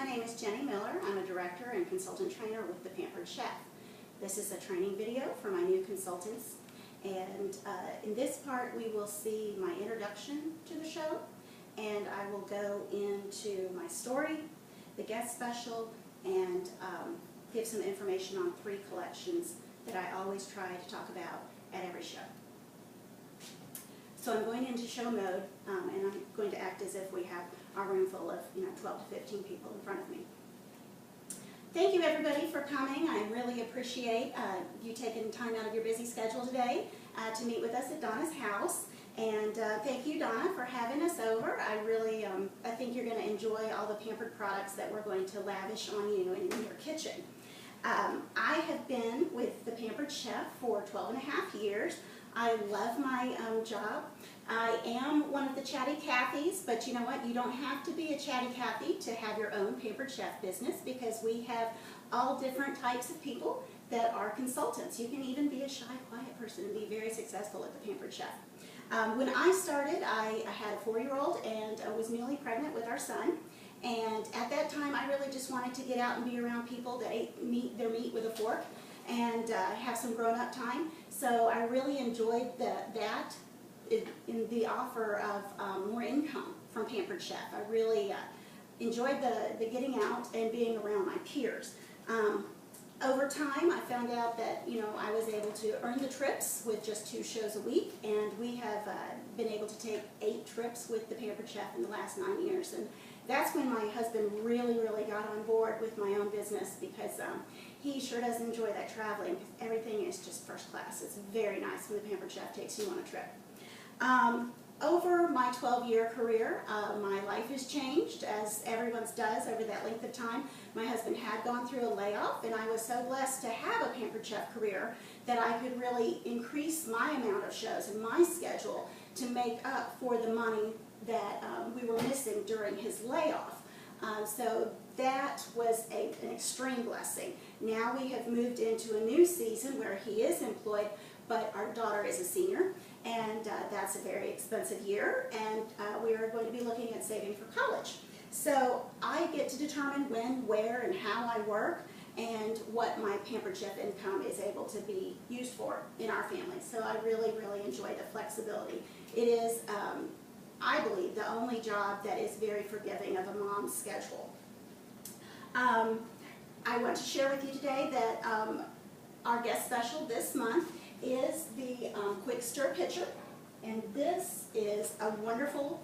My name is Jenny Miller. I'm a director and consultant trainer with The Pampered Chef. This is a training video for my new consultants, and in this part we will see my introduction to the show, and I will go into my story, the guest special, and give some information on 3 collections that I always try to talk about at every show. So I'm going into show mode, and I'm going to act as if we have our room full of 12 to 15 people in front of me. Thank you everybody for coming. I really appreciate you taking time out of your busy schedule today to meet with us at Donna's house. And thank you, Donna, for having us over. I think you're going to enjoy all the Pampered products that we're going to lavish on you in your kitchen. I have been with the Pampered Chef for 12 and a half years. I love my job. I am one of the Chatty Cathys, but you know what? You don't have to be a Chatty Cathy to have your own Pampered Chef business, because we have all different types of people that are consultants. You can even be a shy, quiet person and be very successful at the Pampered Chef. When I started, I had a 4-year-old and I was newly pregnant with our son. And at that time, I really just wanted to get out and be around people that ate their meat with a fork and have some grown-up time. So I really enjoyed that in the offer of more income from Pampered Chef. I really enjoyed the getting out and being around my peers. Over time, I found out that I was able to earn the trips with just 2 shows a week, and we have been able to take 8 trips with the Pampered Chef in the last 9 years. And that's when my husband really got on board with my own business, because he sure does enjoy that traveling. Everything is just first class. It's very nice when the Pampered Chef takes you on a trip. Over my 12-year career, my life has changed, as everyone's does over that length of time. My husband had gone through a layoff, and I was so blessed to have a Pampered Chef career that I could really increase my amount of shows and my schedule to make up for the money that we were missing during his layoff. So that was an extreme blessing. Now we have moved into a new season where he is employed, but our daughter is a senior, and that's a very expensive year, and we are going to be looking at saving for college. So I get to determine when, where, and how I work, and what my Pampered Chef income is able to be used for in our family. So I really enjoy the flexibility. It is, I believe, the only job that is very forgiving of a mom's schedule. I want to share with you today that our guest special this month is the Quick Stir Pitcher, and this is a wonderful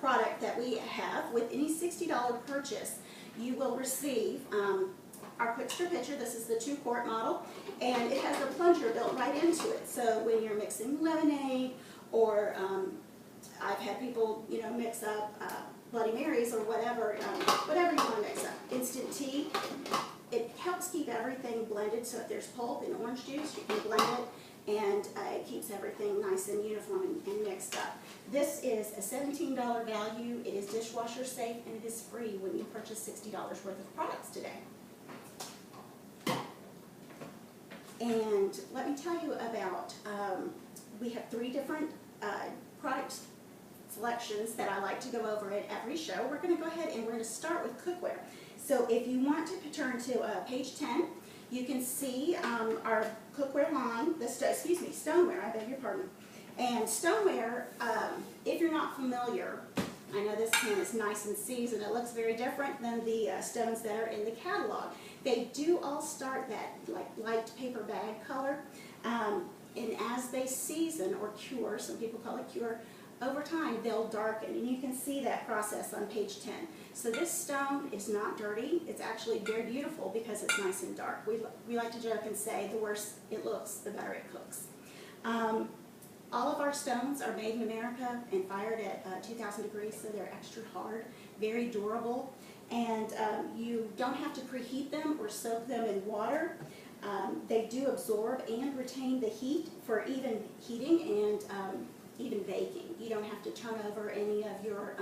product that we have. With any $60 purchase, you will receive our Quick Stir Pitcher. This is the 2-quart model, and it has a plunger built right into it. So when you're mixing lemonade, or I've had people mix up Bloody Marys or whatever you want to mix up, instant tea. It helps keep everything blended, so if there's pulp and orange juice, you can blend it, and it keeps everything nice and uniform and mixed up. This is a $17 value. It is dishwasher safe, and it is free when you purchase $60 worth of products today. And let me tell you about, we have 3 different product selections that I like to go over at every show. We're going to go ahead and we're going to start with cookware. So if you want to turn to page 10, you can see our cookware line, stoneware, I beg your pardon. And stoneware, if you're not familiar, I know this can is nice and seasoned. It looks very different than the stones that are in the catalog. They do all start that light paper bag color, and as they season or cure, some people call it cure, over time they'll darken, and you can see that process on page 10. So this stone is not dirty. It's actually very beautiful because it's nice and dark. We like to joke and say the worse it looks, the better it cooks. All of our stones are made in America and fired at 2,000 degrees, so they're extra hard, very durable, and you don't have to preheat them or soak them in water. They do absorb and retain the heat for even heating and even baking. You don't have to turn over any of your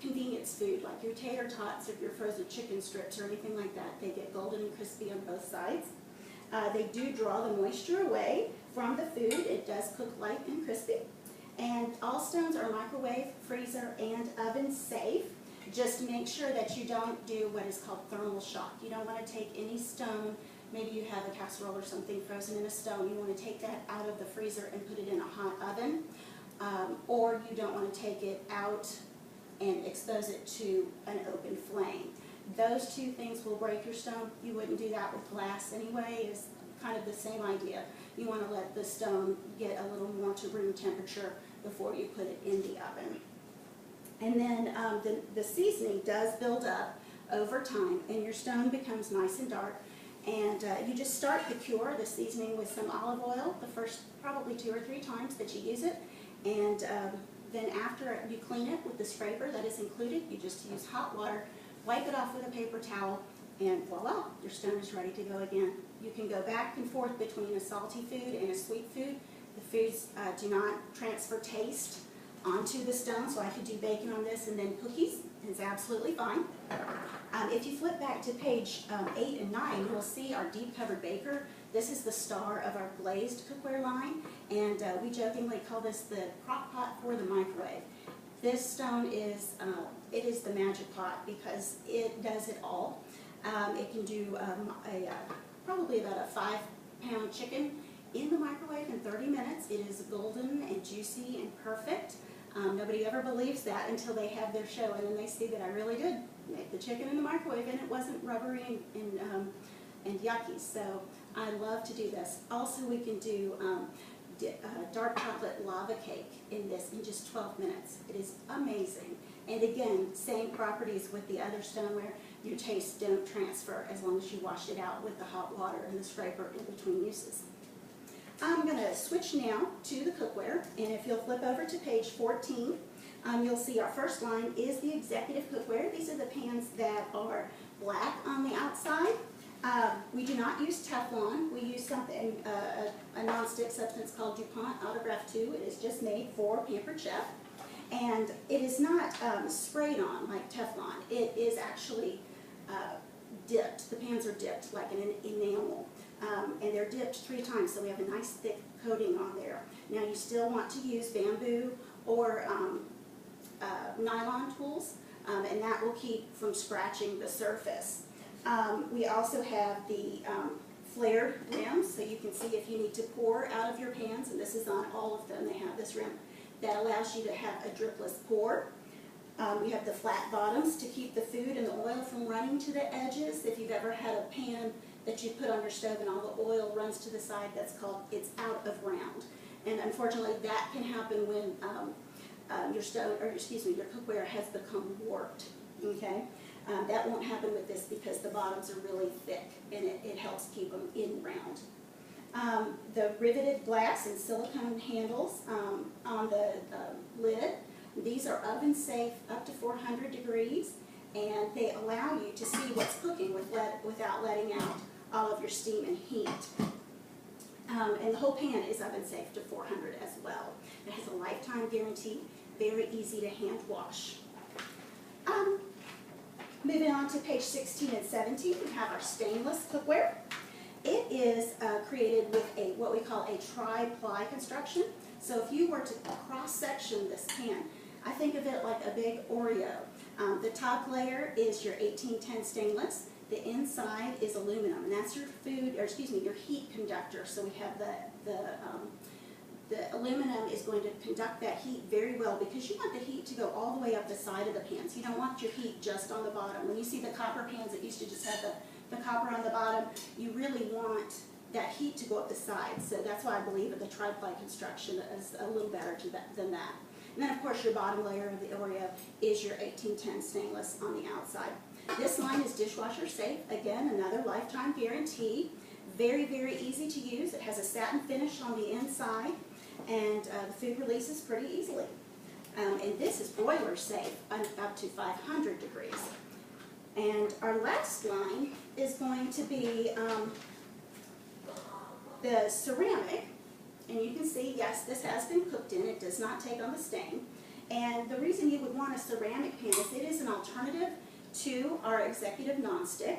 convenience food, like your tater tots or your frozen chicken strips or anything like that. They get golden and crispy on both sides. They do draw the moisture away from the food. It does cook light and crispy. And all stones are microwave, freezer, and oven safe. Just make sure that you don't do what is called thermal shock. You don't want to take any stone, maybe you have a casserole or something frozen in a stone, you want to take that out of the freezer and put it in a hot oven, or you don't want to take it out and expose it to an open flame. Those two things will break your stone. You wouldn't do that with glass anyway. It's kind of the same idea. You want to let the stone get a little more to room temperature before you put it in the oven. And then the seasoning does build up over time, and your stone becomes nice and dark. And you just start the cure, the seasoning, with some olive oil the first probably 2 or 3 times that you use it. And then after you clean it with the scraper that is included, you just use hot water, wipe it off with a paper towel, and voila, your stone is ready to go again. You can go back and forth between a salty food and a sweet food. The foods do not transfer taste onto the stone, so I could do bacon on this and then cookies. It's absolutely fine. If you flip back to page 8 and 9, you will see our deep covered baker. This is the star of our glazed cookware line, and we jokingly call this the crock pot for the microwave. This stone is, it is the magic pot because it does it all. It can do probably about a 5-pound chicken in the microwave in 30 minutes. It is golden and juicy and perfect. Nobody ever believes that until they have their show, and then they see that I really did make the chicken in the microwave and it wasn't rubbery and yucky. So I love to do this. Also, we can do dark chocolate lava cake in this in just 12 minutes. It is amazing. And again, same properties with the other stoneware. Your tastes don't transfer as long as you wash it out with the hot water and the scraper in between uses. I'm going to switch now to the cookware, and if you'll flip over to page 14, you'll see our first line is the executive cookware. These are the pans that are black on the outside. We do not use Teflon. We use something, a non-stick substance called DuPont Autograph 2. It is just made for Pampered Chef. And it is not sprayed on like Teflon. It is actually dipped. The pans are dipped like an enamel. And they're dipped 3 times, so we have a nice thick coating on there. Now you still want to use bamboo or nylon tools, and that will keep from scratching the surface. We also have the flared rims, so you can see if you need to pour out of your pans, and this is on all of them, they have this rim that allows you to have a dripless pour. We have the flat bottoms to keep the food and the oil from running to the edges. If you've ever had a pan that you put on your stove and all the oil runs to the side, that's called, it's out of round. And unfortunately that can happen when your stove, or excuse me, your cookware has become warped, okay? That won't happen with this because the bottoms are really thick and it helps keep them in round. The riveted glass and silicone handles on the lid, these are oven safe up to 400 degrees, and they allow you to see what's cooking without letting out all of your steam and heat. And the whole pan is oven safe to 400 as well. It has a lifetime guarantee, very easy to hand wash. Moving on to page 16 and 17, we have our stainless cookware. It is created with a what we call a tri-ply construction. So if you were to cross-section this pan, I think of it like a big Oreo. The top layer is your 1810 stainless. The inside is aluminum, and that's your food, or excuse me, your heat conductor. So we have the aluminum is going to conduct that heat very well because you want the heat to go all the way up the side of the pans. You don't want your heat just on the bottom. When you see the copper pans that used to just have the copper on the bottom, you really want that heat to go up the sides. So that's why I believe that the tri-ply construction is a little better than that. And then of course your bottom layer of the Oreo is your 1810 stainless on the outside. This line is dishwasher safe. Again, another lifetime guarantee. Very, very easy to use. It has a satin finish on the inside, and the food releases pretty easily. And this is boiler safe up to 500 degrees. And our last line is going to be the ceramic. And you can see, yes, this has been cooked in. It does not take on the stain. And the reason you would want a ceramic pan is it is an alternative to our executive nonstick.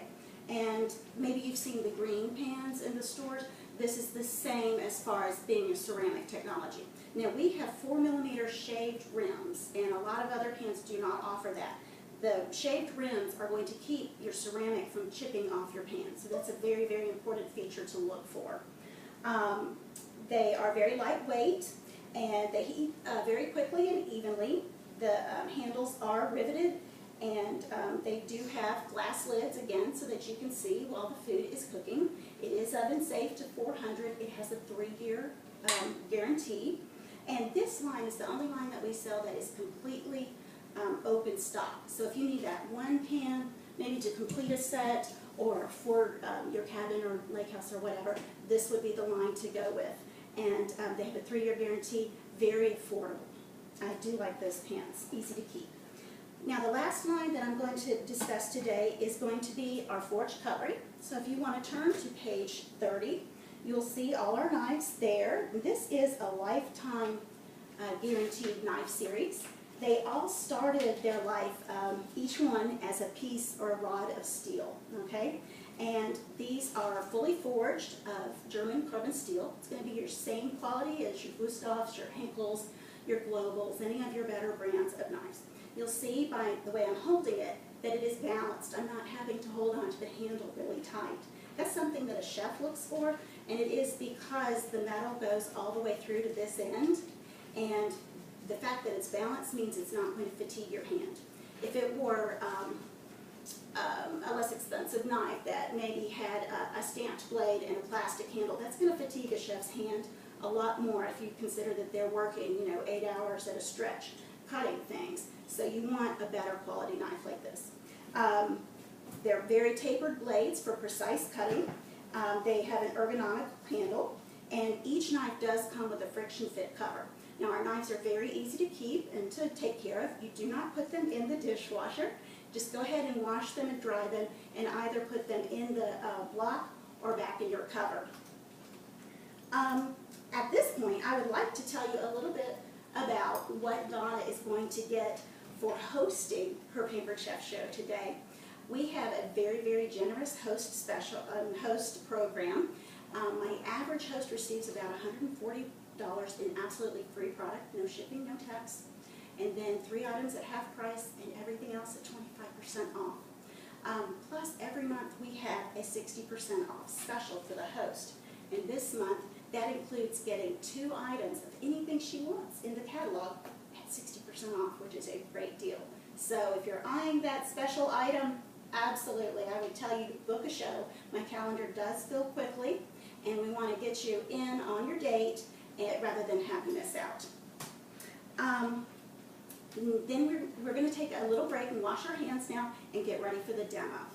And maybe you've seen the green pans in the stores. This is the same as far as being a ceramic technology. Now we have 4mm shaved rims, and a lot of other pans do not offer that. the shaved rims are going to keep your ceramic from chipping off your pan. So that's a very, very important feature to look for. They are very lightweight and they heat very quickly and evenly. The handles are riveted, and they do have glass lids again so that you can see while the food is cooking. It is oven safe to 400. It has a 3-year guarantee. And this line is the only line that we sell that is completely open stock. So if you need that one pan, maybe to complete a set or for your cabin or lake house or whatever, this would be the line to go with. And they have a 3-year guarantee, very affordable. I do like those pans, easy to keep. Now the last line that I'm going to discuss today is going to be our forged cutlery. So if you want to turn to page 30, you'll see all our knives there. This is a lifetime guaranteed knife series. They all started their life, each one as a piece or a rod of steel, okay? And these are fully forged of German carbon steel. It's going to be your same quality as your Gustavs, your Henkels, your Globals, any of your better brands of knives. You'll see by the way I'm holding it that it is balanced. I'm not having to hold on to the handle really tight. That's something that a chef looks for, and it is because the metal goes all the way through to this end, and the fact that it's balanced means it's not going to fatigue your hand. If it were a less expensive knife that maybe had a stamped blade and a plastic handle, that's going to fatigue a chef's hand a lot more if you consider that they're working, 8 hours at a stretch cutting things. So you want a better quality knife like this. They're very tapered blades for precise cutting. They have an ergonomic handle, and each knife does come with a friction fit cover. Now our knives are very easy to keep and to take care of. You do not put them in the dishwasher. Just go ahead and wash them and dry them, and either put them in the block or back in your cover. At this point, I would like to tell you a little bit about what Donna is going to get for hosting her Pampered Chef show today. We have a very, very generous host program. My average host receives about $140 in absolutely free product, no shipping, no tax, and then 3 items at half price and everything else at 25% off. Plus, every month we have a 60% off special for the host. And this month, that includes getting 2 items of anything she wants in the catalog at 60% off, which is a great deal. So if you're eyeing that special item, absolutely, I would tell you to book a show. My calendar does fill quickly, and we want to get you in on your date rather than have you miss out. Then we're going to take a little break and wash our hands now and get ready for the demo.